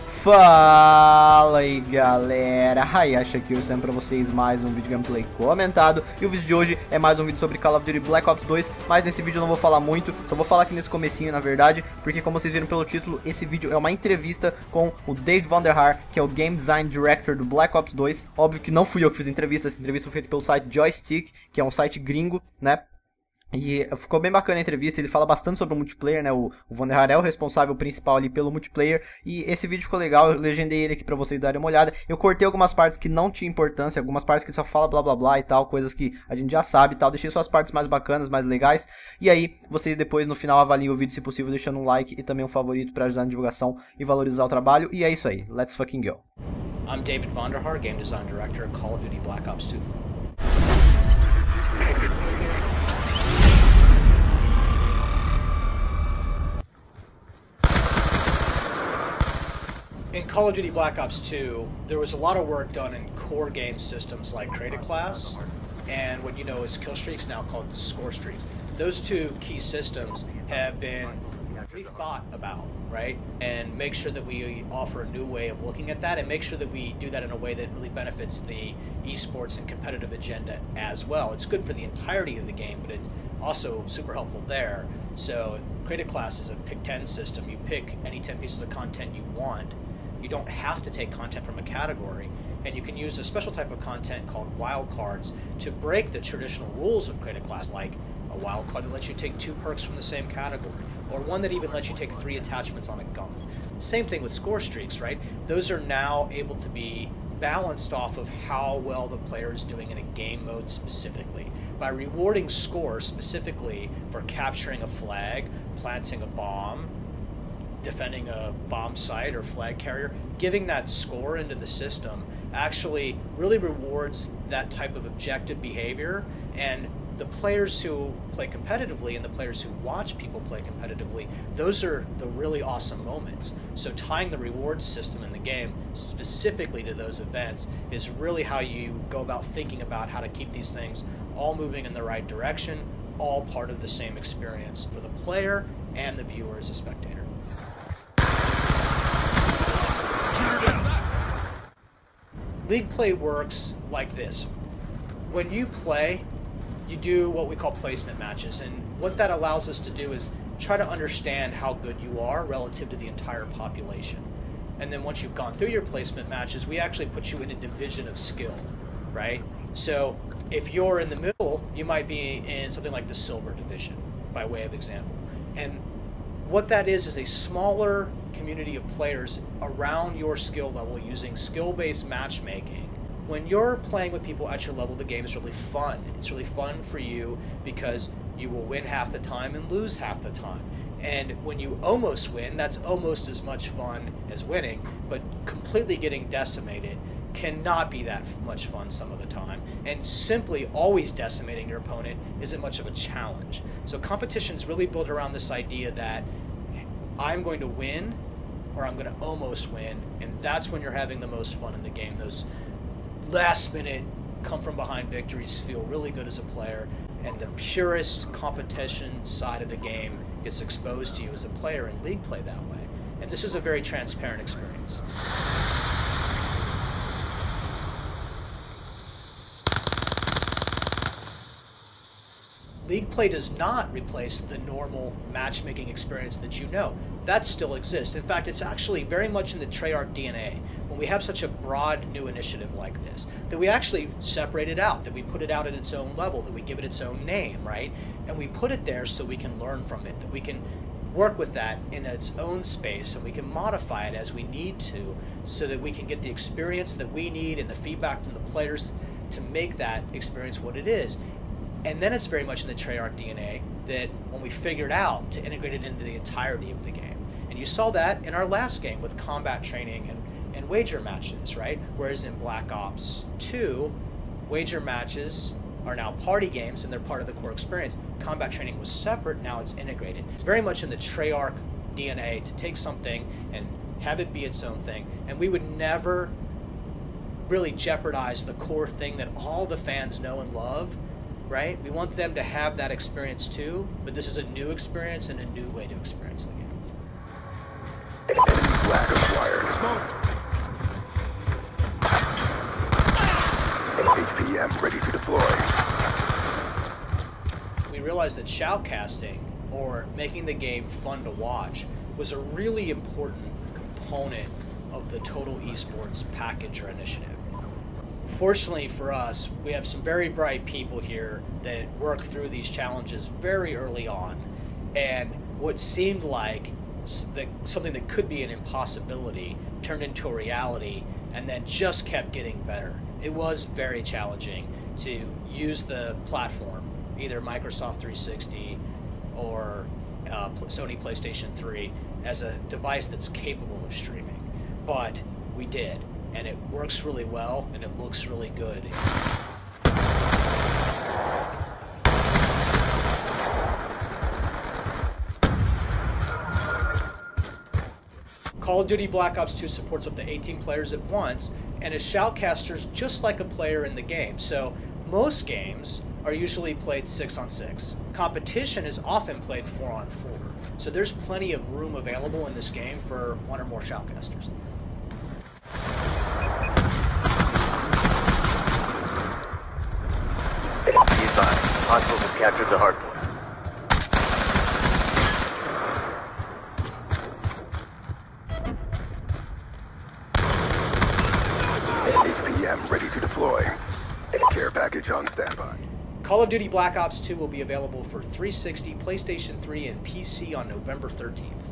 Fala aí galera, Hayashii aqui, sempre pra vocês mais um vídeo gameplay comentado. E o vídeo de hoje é mais um vídeo sobre Call of Duty Black Ops 2. Mas nesse vídeo eu não vou falar muito, só vou falar aqui nesse comecinho na verdade, porque como vocês viram pelo título, esse vídeo é uma entrevista com o Vonderhaar, que é o Game Design Director do Black Ops 2. Óbvio que não fui eu que fiz a entrevista, essa entrevista foi feita pelo site Joystick, que é um site gringo, né? E ficou bem bacana a entrevista, ele fala bastante sobre o multiplayer, né, o Vonderhaar é o responsável principal ali pelo multiplayer. E esse vídeo ficou legal, eu legendei ele aqui pra vocês darem uma olhada. Eu cortei algumas partes que não tinha importância, algumas partes que só fala blá blá blá e tal, coisas que a gente já sabe e tal. Deixei só as partes mais bacanas, mais legais. E aí, vocês depois no final avaliem o vídeo, se possível, deixando um like e também um favorito pra ajudar na divulgação e valorizar o trabalho. E é isso aí, let's fucking go. I'm Vonderhaar, Game Design Director at Call of Duty Black Ops 2. In Call of Duty Black Ops 2, there was a lot of work done in core game systems like Create a Class and what you know as kill streaks, now called score streaks. Those two key systems have been rethought about, right? And make sure that we offer a new way of looking at that and make sure that we do that in a way that really benefits the esports and competitive agenda as well. It's good for the entirety of the game, but it's also super helpful there. So Create a Class is a pick 10 system. You pick any 10 pieces of content you want. You don't have to take content from a category, and you can use a special type of content called wildcards to break the traditional rules of Create a Class, like a wildcard that lets you take 2 perks from the same category, or one that even lets you take 3 attachments on a gun. Same thing with score streaks, right? Those are now able to be balanced off of how well the player is doing in a game mode specifically. By rewarding scores specifically for capturing a flag, planting a bomb, defending a bomb site or flag carrier, giving that score into the system actually really rewards that type of objective behavior, and the players who play competitively and the players who watch people play competitively, those are the really awesome moments. So tying the reward system in the game specifically to those events is really how you go about thinking about how to keep these things all moving in the right direction, all part of the same experience for the player and the viewer as a spectator. League play works like this. When you play, you do what we call placement matches, and what that allows us to do is try to understand how good you are relative to the entire population. And then once you've gone through your placement matches, we actually put you in a division of skill, right? So if you're in the middle, you might be in something like the silver division, by way of example. And what that is a smaller community of players around your skill level using skill-based matchmaking. When you're playing with people at your level, the game is really fun. It's really fun for you because you will win half the time and lose half the time. And when you almost win, that's almost as much fun as winning, but completely getting decimated cannot be that much fun some of the time, and simply always decimating your opponent isn't much of a challenge. So competition's really built around this idea that I'm going to win or I'm going to almost win, and that's when you're having the most fun in the game. Those last minute come from behind victories feel really good as a player, and the purest competition side of the game gets exposed to you as a player in league play that way. And this is a very transparent experience. League play does not replace the normal matchmaking experience that you know. That still exists. In fact, it's actually very much in the Treyarch DNA. When we have such a broad new initiative like this, that we actually separate it out, that we put it out at its own level, that we give it its own name, right? And we put it there so we can learn from it, that we can work with that in its own space, and we can modify it as we need to so that we can get the experience that we need and the feedback from the players to make that experience what it is. And then it's very much in the Treyarch DNA that when we figured out to integrate it into the entirety of the game. And you saw that in our last game with combat training and wager matches, right? Whereas in Black Ops 2, wager matches are now party games and they're part of the core experience. Combat training was separate, now it's integrated. It's very much in the Treyarch DNA to take something and have it be its own thing. And we would never really jeopardize the core thing that all the fans know and love, right? We want them to have that experience too, but this is a new experience and a new way to experience the game. Enemy flag acquired. Smoked. HPM ready to deploy. We realized that shoutcasting, or making the game fun to watch, was a really important component of the total esports package or initiative. Fortunately for us, we have some very bright people here that work through these challenges very early on, and what seemed like something that could be an impossibility turned into a reality and then just kept getting better. It was very challenging to use the platform, either Microsoft 360 or Sony PlayStation 3, as a device that's capable of streaming. But we did, and it works really well, and it looks really good. Call of Duty Black Ops 2 supports up to 18 players at once, and is shoutcasters just like a player in the game. So most games are usually played 6-on-6. Competition is often played 4-on-4. So there's plenty of room available in this game for one or more shoutcasters. Be advised, hostiles have captured the hardpoint. HPM ready to deploy. Care package on standby. Call of Duty Black Ops 2 will be available for 360, PlayStation 3, and PC on November 13th.